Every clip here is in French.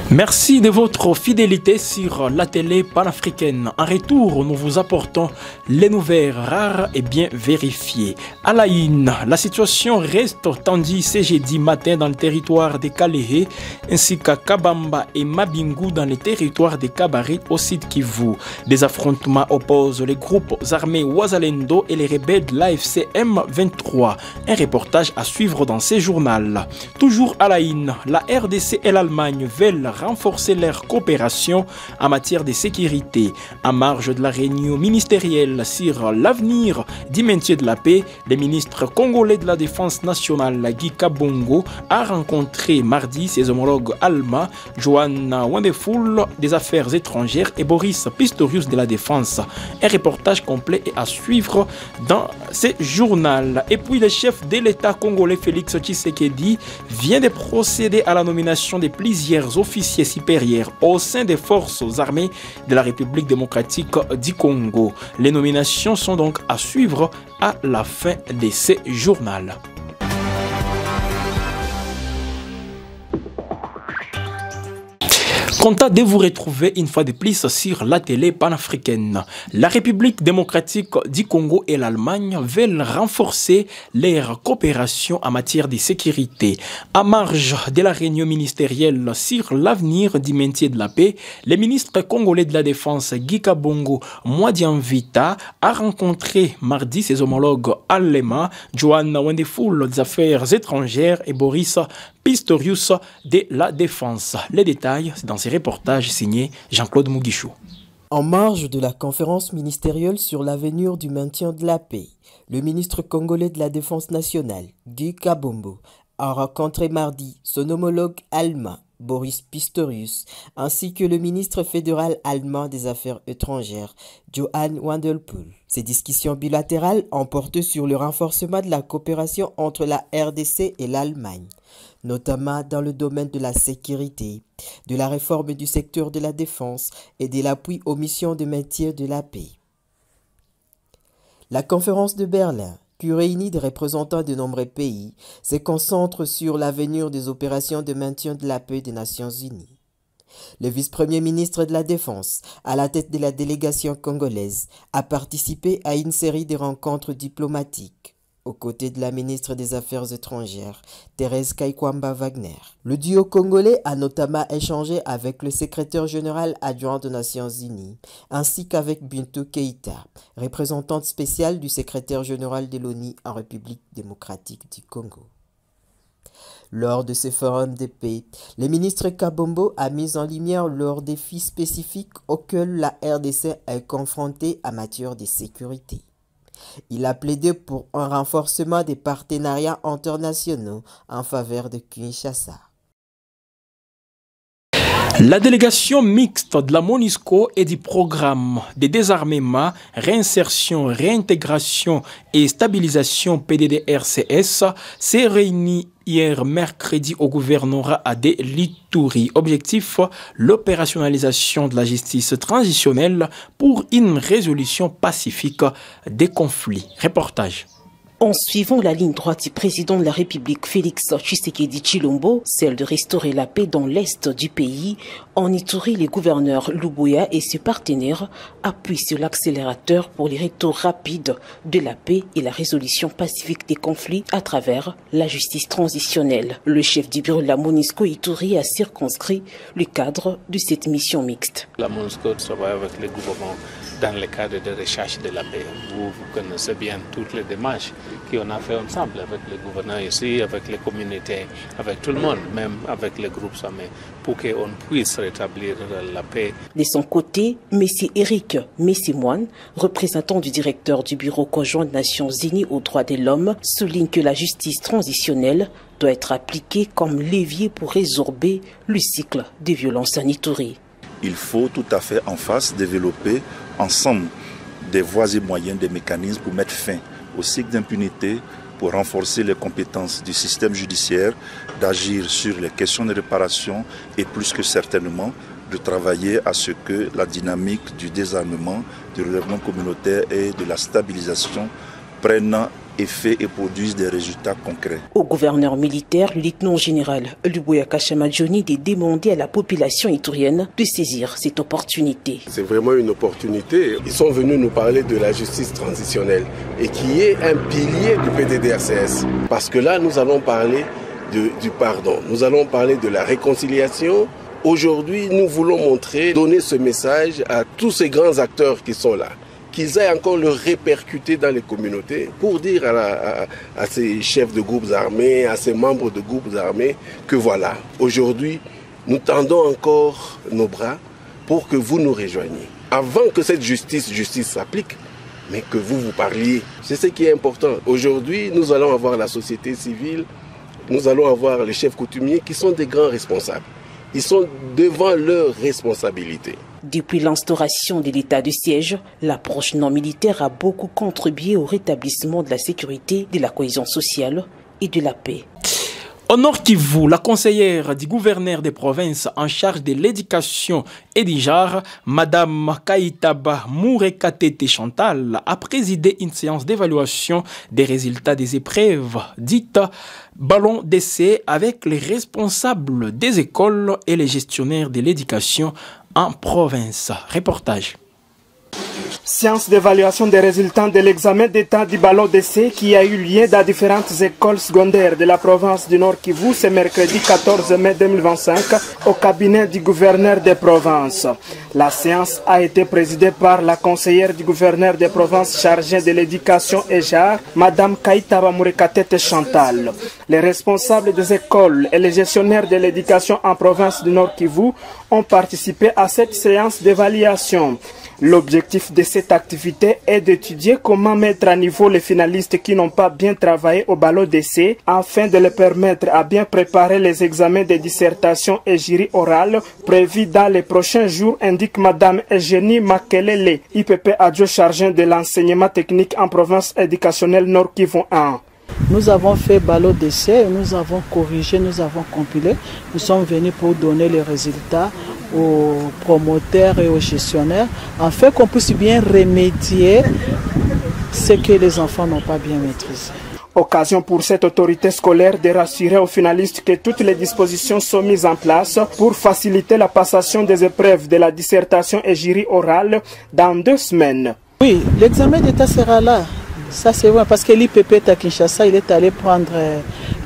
Merci de votre fidélité sur la télé panafricaine. En retour, nous vous apportons les nouvelles rares et bien vérifiées. À la une, la situation reste tendue ce jeudi matin dans le territoire de Kalehe, ainsi qu'à Kabamba et Mabingu dans le territoire de Kabarit au sud Kivu. Des affrontements opposent les groupes armés Wazalendo et les rebelles de l'AFC M23. Un reportage à suivre dans ces journaux. Toujours à la une, la RDC et l'Allemagne veulent renforcer leur coopération en matière de sécurité. En marge de la réunion ministérielle sur l'avenir du maintien de la paix, le ministre congolais de la Défense nationale, Guy Kabongo, a rencontré mardi ses homologues allemands, Johanna Wonderful des Affaires étrangères et Boris Pistorius de la Défense. Un reportage complet est à suivre dans ce journal. Et puis le chef de l'État congolais Félix Tshisekedi vient de procéder à la nomination de plusieurs officiers supérieurs au sein des forces armées de la République démocratique du Congo. Les nominations sont donc à suivre à la fin de ce journal. Content de vous retrouver une fois de plus sur la télé panafricaine. La République démocratique du Congo et l'Allemagne veulent renforcer leur coopération en matière de sécurité. À marge de la réunion ministérielle sur l'avenir du maintien de la paix, le ministre congolais de la Défense Guy Kabongo Mwadianvita a rencontré mardi ses homologues allemands, Johanna Wonderful des Affaires étrangères et Boris Pistorius de la Défense. Les détails, c'est dans ces reportages signés Jean-Claude Mugisho. En marge de la conférence ministérielle sur l'avenir du maintien de la paix, le ministre congolais de la Défense nationale, Guy Kabongo, a rencontré mardi son homologue allemand, Boris Pistorius, ainsi que le ministre fédéral allemand des Affaires étrangères, Johann Wonderful. Ces discussions bilatérales ont porté sur le renforcement de la coopération entre la RDC et l'Allemagne, notamment dans le domaine de la sécurité, de la réforme du secteur de la défense et de l'appui aux missions de maintien de la paix. La conférence de Berlin, qui réunit des représentants de nombreux pays, se concentre sur l'avenir des opérations de maintien de la paix des Nations Unies. Le vice-premier ministre de la Défense, à la tête de la délégation congolaise, a participé à une série de rencontres diplomatiques, aux côtés de la ministre des Affaires étrangères, Thérèse Kaikwamba Wagner. Le duo congolais a notamment échangé avec le secrétaire général adjoint des Nations Unies, ainsi qu'avec Bintou Keïta, représentante spéciale du secrétaire général de l'ONU en République démocratique du Congo. Lors de ce forum de paix, le ministre Kabongo a mis en lumière leurs défis spécifiques auxquels la RDC est confrontée en matière de sécurité. Il a plaidé pour un renforcement des partenariats internationaux en faveur de Kinshasa. La délégation mixte de la MONUSCO et du programme de désarmement, réinsertion, réintégration et stabilisation PDDRCS s'est réunie hier mercredi au gouvernorat de l'Ituri. Objectif, l'opérationnalisation de la justice transitionnelle pour une résolution pacifique des conflits. Reportage. En suivant la ligne droite du président de la République Félix Tshisekedi Tshilombo, celle de restaurer la paix dans l'est du pays, en Ituri, les gouverneurs Lubuya et ses partenaires appuient sur l'accélérateur pour les retours rapides de la paix et la résolution pacifique des conflits à travers la justice transitionnelle. Le chef du bureau de la MONUSCO Ituri a circonscrit le cadre de cette mission mixte. La MONUSCO travaille avec le gouvernement dans le cadre de recherche de la paix. Vous connaissez bien toutes les démarches qu'on a fait ensemble avec les gouverneurs ici, avec les communautés, avec tout le monde, même avec les groupes armés, pour qu'on puisse rétablir la paix. De son côté, M. Eric Messimoine, représentant du directeur du Bureau conjoint des Nations Unies aux droits de l'homme, souligne que la justice transitionnelle doit être appliquée comme levier pour résorber le cycle des violences en Ituri. Il faut tout à fait en face développer ensemble des voies et moyens, des mécanismes pour mettre fin au cycle d'impunité, pour renforcer les compétences du système judiciaire, d'agir sur les questions de réparation et plus que certainement de travailler à ce que la dynamique du désarmement, du relèvement communautaire et de la stabilisation prenne effet et produisent des résultats concrets. Au gouverneur militaire, le lieutenant-général Luboya Kashamadjoni de demander à la population iturienne de saisir cette opportunité. C'est vraiment une opportunité. Ils sont venus nous parler de la justice transitionnelle et qui est un pilier du PDDRCS. Parce que là, nous allons parler du pardon, nous allons parler de la réconciliation. Aujourd'hui, nous voulons donner ce message à tous ces grands acteurs qui sont là, qu'ils aillent encore le répercuter dans les communautés pour dire à ces chefs de groupes armés, à ces membres de groupes armés que voilà, aujourd'hui, nous tendons encore nos bras pour que vous nous rejoigniez. Avant que cette justice s'applique, mais que vous parliez. C'est ce qui est important. Aujourd'hui, nous allons avoir la société civile, nous allons avoir les chefs coutumiers qui sont des grands responsables. Ils sont devant leurs responsabilités. Depuis l'instauration de l'état de siège, l'approche non militaire a beaucoup contribué au rétablissement de la sécurité, de la cohésion sociale et de la paix. Au Nord Kivu, la conseillère du gouverneur des provinces en charge de l'éducation et du genre, Madame Kaitaba Mourekatete Chantal, a présidé une séance d'évaluation des résultats des épreuves dites ballon d'essai avec les responsables des écoles et les gestionnaires de l'éducation en province. Reportage. Séance d'évaluation des résultats de l'examen d'état du ballon d'essai qui a eu lieu dans différentes écoles secondaires de la province du Nord Kivu ce mercredi 14 mai 2025 au cabinet du gouverneur des provinces. La séance a été présidée par la conseillère du gouverneur des provinces chargée de l'éducation et genre, Madame Kaitaba Mourekatete Chantal. Les responsables des écoles et les gestionnaires de l'éducation en province du Nord Kivu ont participé à cette séance d'évaluation. L'objectif de cette activité est d'étudier comment mettre à niveau les finalistes qui n'ont pas bien travaillé au ballon d'essai afin de les permettre à bien préparer les examens de dissertation et jury oral prévus dans les prochains jours, indique Madame Eugénie Makelele, IPP adjoint chargé de l'enseignement technique en province éducationnelle Nord Kivu 1. Nous avons fait ballot d'essai, nous avons corrigé, nous avons compilé. Nous sommes venus pour donner les résultats aux promoteurs et aux gestionnaires, afin qu'on puisse bien remédier ce que les enfants n'ont pas bien maîtrisé. Occasion pour cette autorité scolaire de rassurer aux finalistes que toutes les dispositions sont mises en place pour faciliter la passation des épreuves de la dissertation et jury orale dans 2 semaines. Oui, l'examen d'état sera là. Ça c'est vrai parce que l'IPP à Kinshasa, il est allé prendre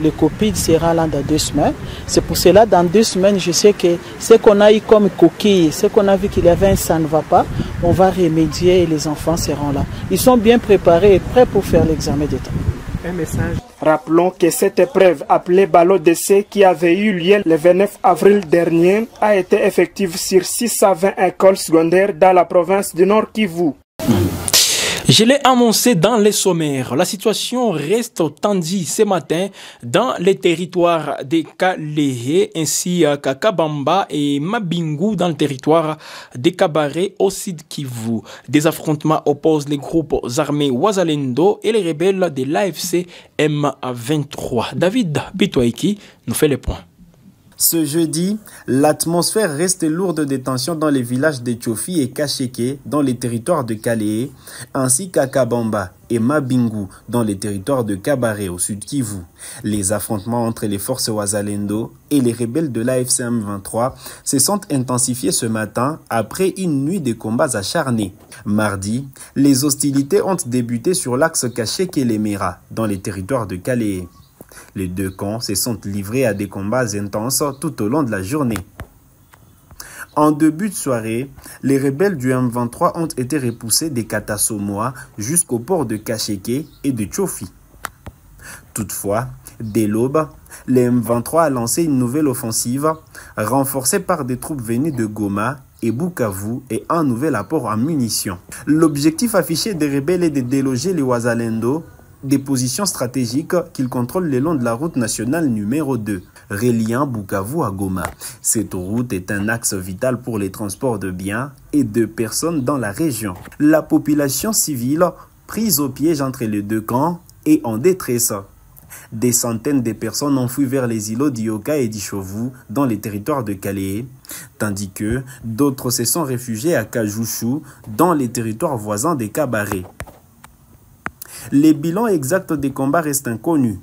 les copies, il sera là dans 2 semaines. C'est pour cela, dans 2 semaines, je sais que ce qu'on a eu comme coquille, ce qu'on a vu qu'il y avait un ça ne va pas, on va remédier et les enfants seront là. Ils sont bien préparés et prêts pour faire l'examen d'état. Un message. Rappelons que cette épreuve appelée ballot d'essai qui avait eu lieu le 29 avril dernier a été effective sur 620 écoles secondaires dans la province du Nord Kivu. Je l'ai annoncé dans les sommaires. La situation reste tendue ce matin dans les territoires de Kalehe ainsi qu'à Kabamba et Mabingu dans le territoire de Kabare au Sud Kivu. Des affrontements opposent les groupes armés Wazalendo et les rebelles de l'AFC M23. David Bitoaiki nous fait le point. Ce jeudi, l'atmosphère reste lourde de tensions dans les villages de Tchofi et Kacheke dans les territoires de Kalehe, ainsi qu'à Kabamba et Mabingu dans les territoires de Kabare au sud Kivu. Les affrontements entre les forces Wazalendo et les rebelles de l'AFC M23 se sont intensifiés ce matin après une nuit de combats acharnés. Mardi, les hostilités ont débuté sur l'axe Kacheke-Lemera dans les territoires de Kalehe. Les 2 camps se sont livrés à des combats intenses tout au long de la journée. En début de soirée, les rebelles du M23 ont été repoussés des Katasomoa jusqu'au port de Kacheke et de Tchofi. Toutefois, dès l'aube, le M23 a lancé une nouvelle offensive, renforcée par des troupes venues de Goma et Bukavu et un nouvel apport en munitions. L'objectif affiché des rebelles est de déloger les Wazalendo des positions stratégiques qu'ils contrôlent le long de la route nationale numéro 2, reliant Bukavu à Goma. Cette route est un axe vital pour les transports de biens et de personnes dans la région. La population civile, prise au piège entre les 2 camps, est en détresse. Des centaines de personnes ont fui vers les îlots d'Ioka et d'Ishovu dans les territoires de Kalehe, tandis que d'autres se sont réfugiés à Kajushu dans les territoires voisins des Kabare. Les bilans exacts des combats restent inconnus.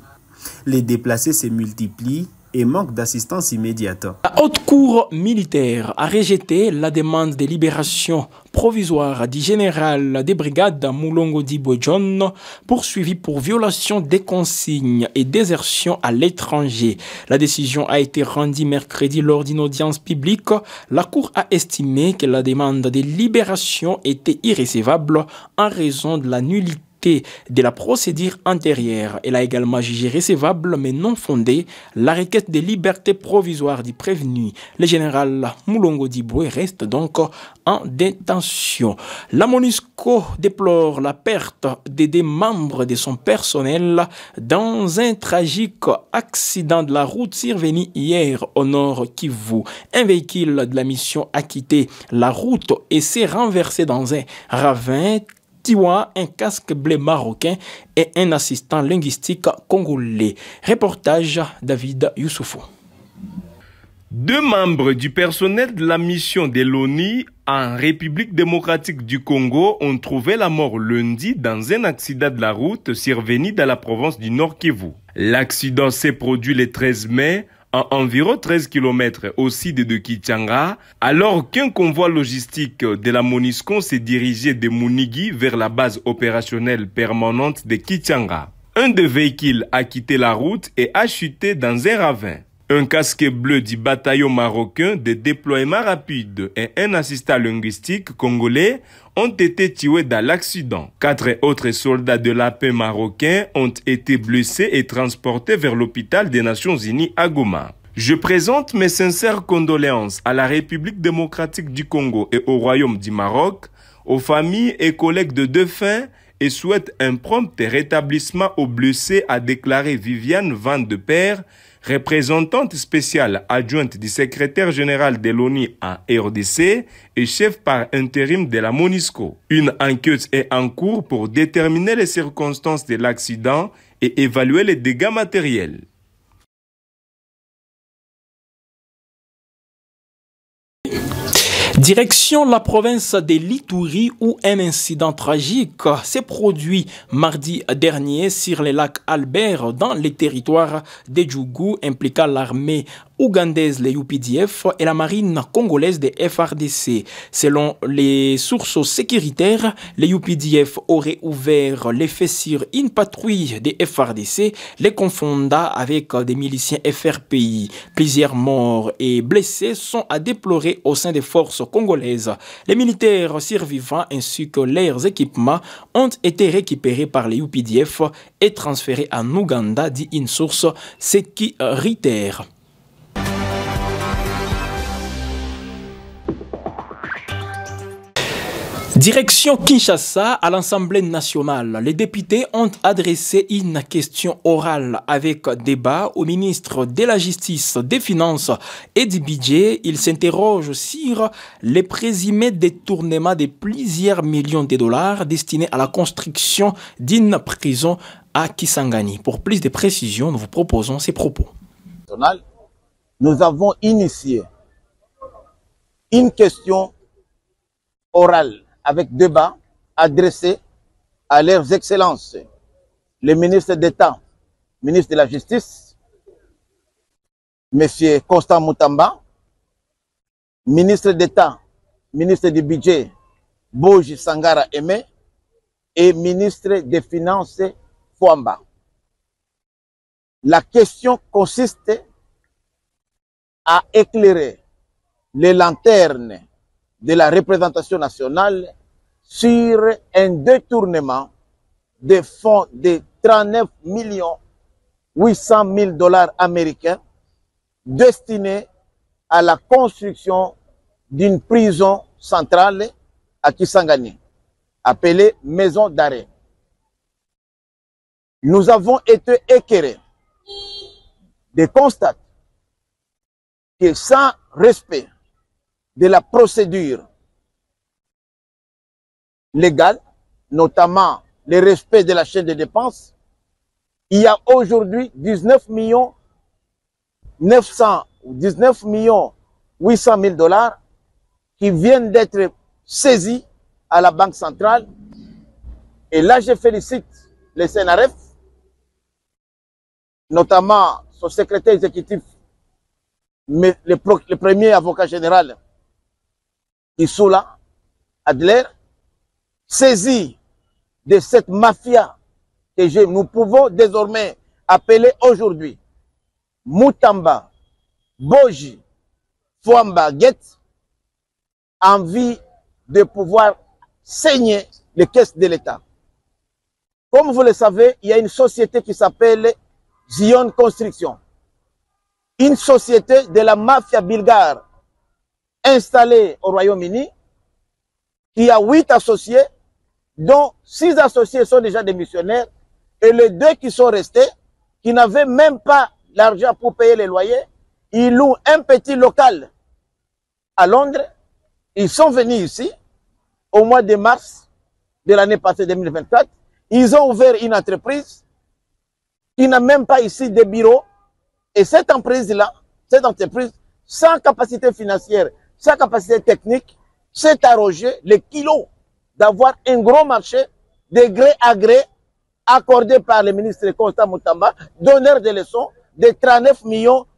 Les déplacés se multiplient et manquent d'assistance immédiate. La haute cour militaire a rejeté la demande de libération provisoire du général des brigades Mulongo Dibwe John, poursuivi pour violation des consignes et désertion à l'étranger. La décision a été rendue mercredi lors d'une audience publique. La cour a estimé que la demande de libération était irrécevable en raison de la nullité de la procédure antérieure. Elle a également jugé recevable mais non fondée la requête de liberté provisoire du prévenu. Le général Mulongo Dibwe reste donc en détention. La MONUSCO déplore la perte des deux membres de son personnel dans un tragique accident de la route survenu hier au nord Kivu. Un véhicule de la mission a quitté la route et s'est renversé dans un ravin. Un casque bleu marocain et un assistant linguistique congolais. Reportage David Youssoufou. 2 membres du personnel de la mission de l'ONU en République démocratique du Congo ont trouvé la mort lundi dans un accident de la route survenu dans la province du Nord Kivu. L'accident s'est produit le 13 mai à environ 13 km au sud de Kichanga, alors qu'un convoi logistique de la MONUSCO s'est dirigé de Munigi vers la base opérationnelle permanente de Kichanga. Un des véhicules a quitté la route et a chuté dans un ravin. Un casque bleu du bataillon marocain de déploiement rapide et un assistant linguistique congolais ont été tués dans l'accident. 4 autres soldats de la paix marocains ont été blessés et transportés vers l'hôpital des Nations Unies à Goma. Je présente mes sincères condoléances à la République démocratique du Congo et au Royaume du Maroc, aux familles et collègues de défunts et souhaite un prompt rétablissement aux blessés, a déclaré Viviane Van de Père, représentante spéciale adjointe du secrétaire général de l'ONU à RDC et chef par intérim de la MONUSCO. Une enquête est en cours pour déterminer les circonstances de l'accident et évaluer les dégâts matériels. Direction la province de l'Ituri où un incident tragique s'est produit mardi dernier sur le lac Albert dans les territoires de Djougou impliquant l'armée ougandaise, les UPDF, et la marine congolaise des FRDC. Selon les sources sécuritaires, les UPDF auraient ouvert les feux sur une patrouille des FRDC, les confondant avec des miliciens FRPI. Plusieurs morts et blessés sont à déplorer au sein des forces congolaises. Les militaires survivants ainsi que leurs équipements ont été récupérés par les UPDF et transférés en Ouganda, dit une source sécuritaire. Direction Kinshasa à l'Assemblée nationale. Les députés ont adressé une question orale avec débat au ministre de la Justice, des Finances et du Budget. Il s'interroge sur les présumés détournements de plusieurs millions de dollars destinés à la construction d'une prison à Kisangani. Pour plus de précisions, nous vous proposons ces propos. Nous avons initié une question orale avec débat adressé à leurs excellences, le ministre d'État, ministre de la Justice, M. Constant Moutamba, ministre d'État, ministre du Budget, Boji Sangara Aimé, et ministre des Finances, Fouamba. La question consiste à éclairer les lanternes de la représentation nationale sur un détournement de fonds de 39 800 000 dollars américains destinés à la construction d'une prison centrale à Kisangani, appelée maison d'arrêt. Nous avons été éclairés de constater que sans respect de la procédure légale, notamment le respect de la chaîne de dépenses, il y a aujourd'hui 19 800 000 dollars qui viennent d'être saisis à la Banque centrale. Et là, je félicite le CNRF, notamment son secrétaire exécutif, le premier avocat général, Issoula Adler, saisi de cette mafia que nous pouvons désormais appeler aujourd'hui Mutamba, Boji, Fwamba, Get, envie de pouvoir saigner les caisses de l'État. Comme vous le savez, il y a une société qui s'appelle Zion Construction. Une société de la mafia bulgare installée au Royaume-Uni, qui a 8 associés, dont 6 associés sont déjà des missionnaires, et les 2 qui sont restés, qui n'avaient même pas l'argent pour payer les loyers, ils louent un petit local à Londres. Ils sont venus ici au mois de mars de l'année passée 2024. Ils ont ouvert une entreprise qui n'a même pas ici de bureau. Et cette entreprise-là, sans capacité financière, sans capacité technique, s'est arrogé le kilo d'avoir un gros marché de gré à gré accordé par le ministre Constant Mutamba, donneur de leçons de 39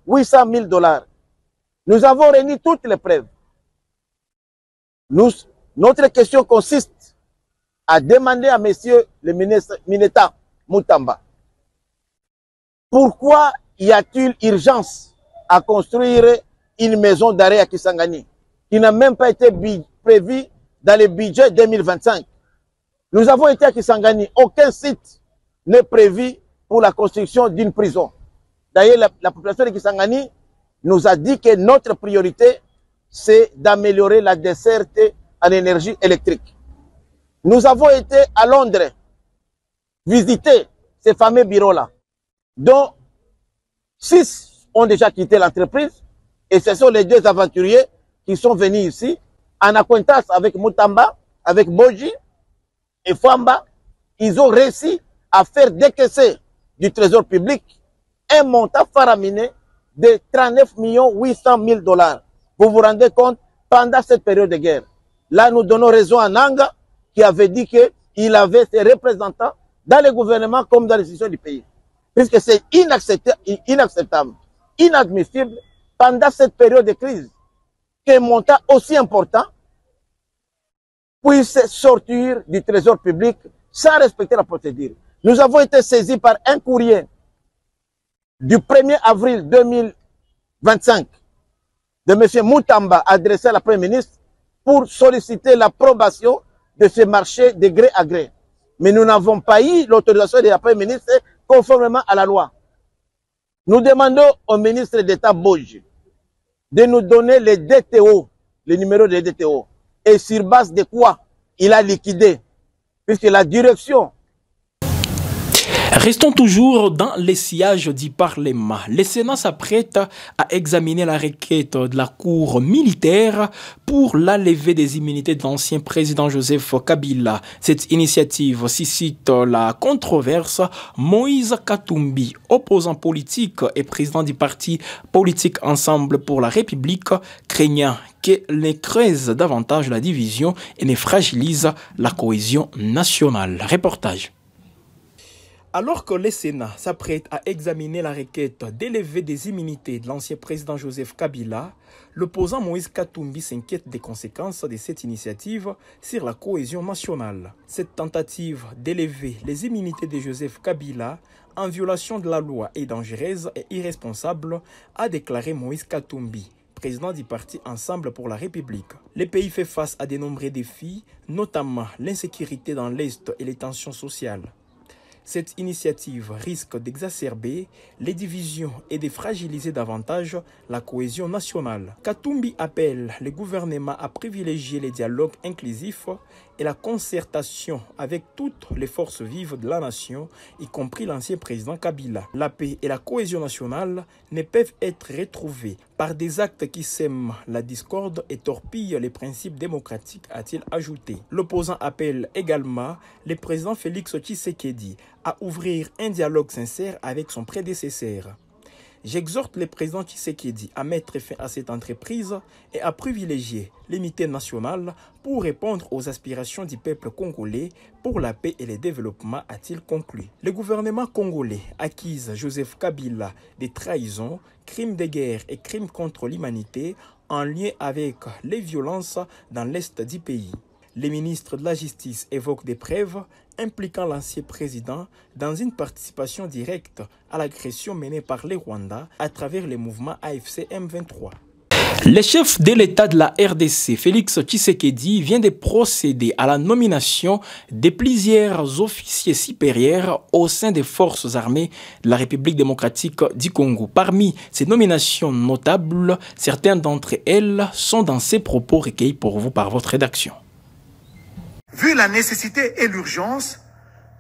800 000 $. Nous avons réuni toutes les preuves. Notre question consiste à demander à monsieur le ministre Mineta Mutamba, pourquoi y a-t-il urgence à construire une maison d'arrêt à Kisangani qui n'a même pas été prévue dans le budget 2025? Nous avons été à Kisangani, aucun site n'est prévu pour la construction d'une prison. D'ailleurs, la population de Kisangani nous a dit que notre priorité, c'est d'améliorer la desserte en énergie électrique. Nous avons été à Londres visiter ces fameux bureaux-là, dont 6 ont déjà quitté l'entreprise, et ce sont les 2 aventuriers qui sont venus ici en acquaintance avec Mutamba, avec Boji et Fwamba. Ils ont réussi à faire décaisser du trésor public un montant faramineux de 39 800 000 $. Vous vous rendez compte, pendant cette période de guerre. Là, nous donnons raison à Nanga, qui avait dit qu'il avait ses représentants dans le gouvernement comme dans les institutions du pays. Puisque c'est inacceptable, inadmissible, pendant cette période de crise, qu'un montant aussi important puisse sortir du trésor public sans respecter la procédure. Nous avons été saisis par un courrier du 1er avril 2025 de M. Mutamba adressé à la Première ministre pour solliciter l'approbation de ce marché de gré à gré. Mais nous n'avons pas eu l'autorisation de la Première ministre conformément à la loi. Nous demandons au ministre d'État Boji de nous donner les DTO, le numéro des DTO, et sur base de quoi il a liquidé, puisque la direction... Restons toujours dans les sièges du Parlement. Le Sénat s'apprête à examiner la requête de la Cour militaire pour la levée des immunités de l'ancien président Joseph Kabila. Cette initiative suscite la controverse. Moïse Katumbi, opposant politique et président du parti politique Ensemble pour la République, craignant qu'elle creuse davantage la division et ne fragilise la cohésion nationale. Reportage. Alors que le Sénat s'apprête à examiner la requête d'élever des immunités de l'ancien président Joseph Kabila, l'opposant Moïse Katumbi s'inquiète des conséquences de cette initiative sur la cohésion nationale. Cette tentative d'élever les immunités de Joseph Kabila en violation de la loi est dangereuse et irresponsable, a déclaré Moïse Katumbi, président du parti Ensemble pour la République. Le pays fait face à de nombreux défis, notamment l'insécurité dans l'Est et les tensions sociales. Cette initiative risque d'exacerber les divisions et de fragiliser davantage la cohésion nationale. Katumbi appelle le gouvernement à privilégier les dialogues inclusifs et la concertation avec toutes les forces vives de la nation, y compris l'ancien président Kabila. La paix et la cohésion nationale ne peuvent être retrouvées par des actes qui sèment la discorde et torpillent les principes démocratiques, a-t-il ajouté. L'opposant appelle également le président Félix Tshisekedi à ouvrir un dialogue sincère avec son prédécesseur. J'exhorte le président Tshisekedi à mettre fin à cette entreprise et à privilégier l'unité nationale pour répondre aux aspirations du peuple congolais pour la paix et le développement, a-t-il conclu. Le gouvernement congolais accuse Joseph Kabila des trahisons, crimes de guerre et crimes contre l'humanité en lien avec les violences dans l'est du pays. Le ministre de la Justice évoque des preuves impliquant l'ancien président dans une participation directe à l'agression menée par les Rwandais à travers le mouvement AFC M23. Le chef de l'État de la RDC, Félix Tshisekedi, vient de procéder à la nomination de plusieurs officiers supérieurs au sein des forces armées de la République démocratique du Congo. Parmi ces nominations notables, certaines d'entre elles sont dans ces propos recueillis pour vous par votre rédaction. Vu la nécessité et l'urgence,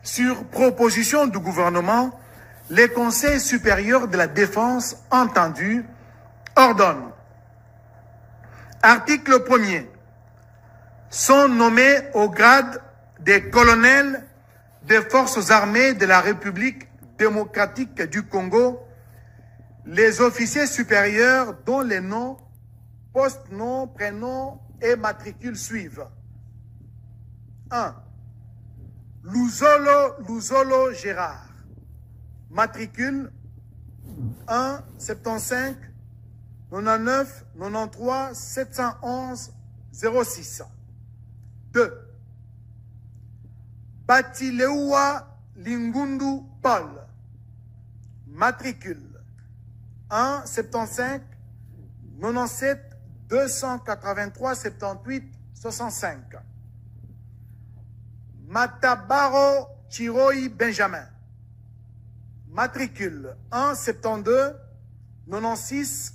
sur proposition du gouvernement, les conseils supérieurs de la défense entendus ordonnent. Article 1er. Sont nommés au grade des colonels des forces armées de la République démocratique du Congo les officiers supérieurs dont les noms, post-noms, prénoms et matricules suivent. 1. Luzolo Gérard. Matricule 1 75 99 93 711 06. 2. Batileua Lingundu Paul. Matricule 1 75 97 283 78 65. Matabaro Chiroi Benjamin. Matricule 1 72 96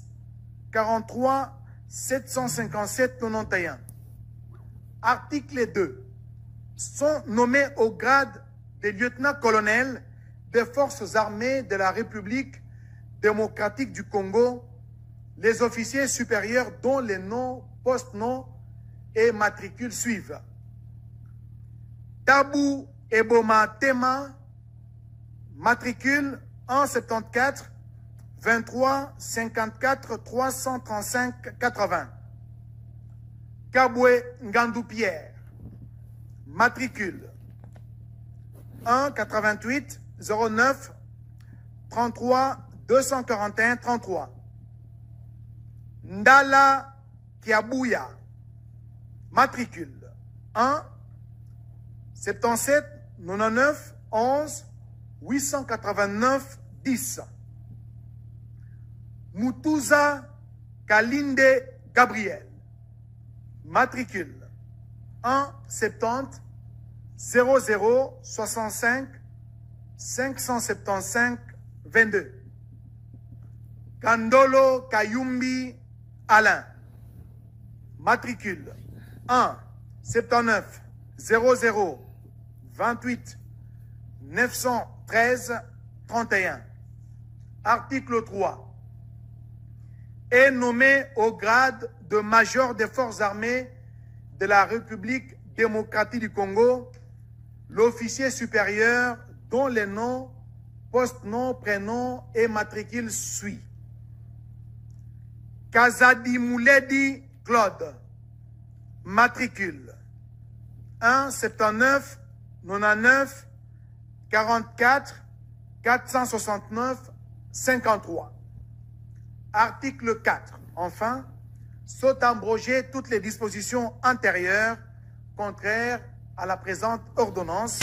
43 757 91. Article 2. Sont nommés au grade de lieutenant-colonel des forces armées de la République démocratique du Congo les officiers supérieurs dont les noms, post-noms et matricules suivent. Tabou Eboma Tema, matricule 174 23 54 335 80. Kabwe Ngandou Pierre, matricule 1 88 09 33 241 33. Ndala Kiabouya, matricule 1 77 99 11 889 10. Mutuza Kalinde Gabriel, matricule 1 70 00 65 575 22. Kandolo Kayumbi Alain, matricule 1 79 00 28 913 31. Article 3. Est nommé au grade de major des forces armées de la République démocratique du Congo l'officier supérieur dont les noms, post-noms, prénoms et matricules suivent. Kazadi Mouledi Claude, matricule 1 79 99 44 469 53. Article 4. Enfin, sont abrogées toutes les dispositions antérieures contraires à la présente ordonnance.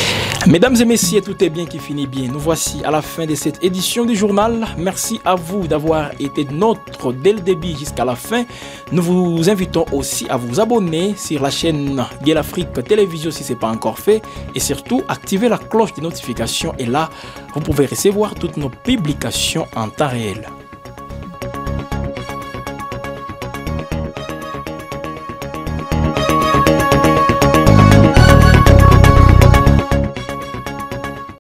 Mesdames et messieurs, tout est bien qui finit bien. Nous voici à la fin de cette édition du journal. Merci à vous d'avoir été nôtres dès le début jusqu'à la fin. Nous vous invitons aussi à vous abonner sur la chaîne Gueule Afrique Télévision si ce n'est pas encore fait. Et surtout, activer la cloche de notification. Et là, vous pouvez recevoir toutes nos publications en temps réel.